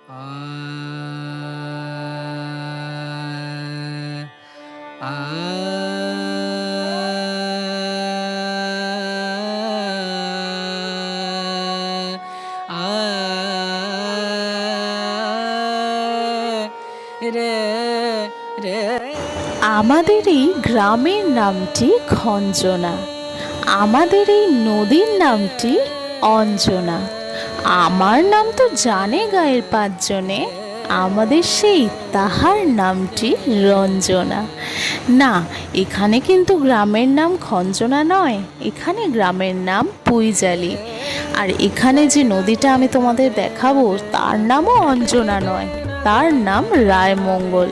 আ আ রে রে। আমাদের এই গ্রামের নামটি খঞ্জনা, আমাদের এই নদীর নামটি অঞ্জনা। আমার নাম তো জানে গায়ের পাঁচজনে, আমাদের সেই তাহার নামটি রঞ্জনা। না, এখানে কিন্তু গ্রামের নাম খঞ্জনা নয়, এখানে গ্রামের নাম পুইজালি। আর এখানে যে নদীটা আমি তোমাদের দেখাবো তার নামও অঞ্জনা নয়, তার নাম রায়মঙ্গল।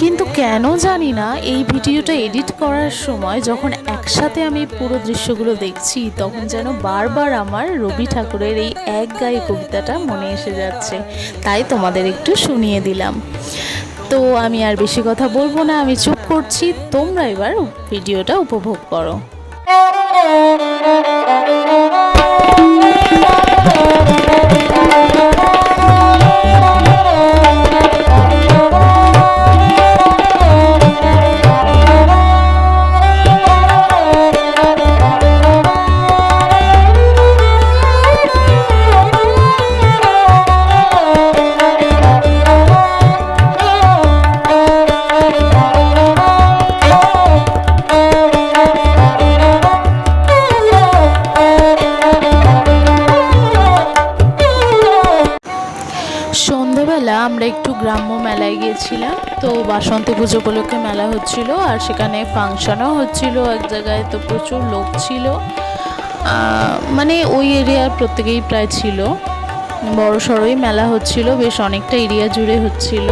কিন্তু কেন জানি না এই ভিডিওটা এডিট করার সময় যখন একসাথে আমি পুরো দৃশ্যগুলো দেখছি তখন যেন বারবার আমার রবি ঠাকুরের এই এক গায়ে কবিতাটা মনে এসে যাচ্ছে, তাই তোমাদের একটু শুনিয়ে দিলাম। তো আমি আর বেশি কথা বলবো না, আমি চুপ করছি, তোমরা এবার ভিডিওটা উপভোগ করো। সন্ধেবেলা আমরা একটু গ্রাম্য মেলায় গিয়েছিলাম। তো বাসন্তী পুজো উপলক্ষে মেলা হচ্ছিল আর সেখানে ফাংশনও হচ্ছিল এক জায়গায়, তো প্রচুর লোক ছিল। মানে ওই এরিয়ার প্রত্যেকেই প্রায় ছিল, বড় সড়োই মেলা হচ্ছিল, বেশ অনেকটা এরিয়া জুড়ে হচ্ছিল।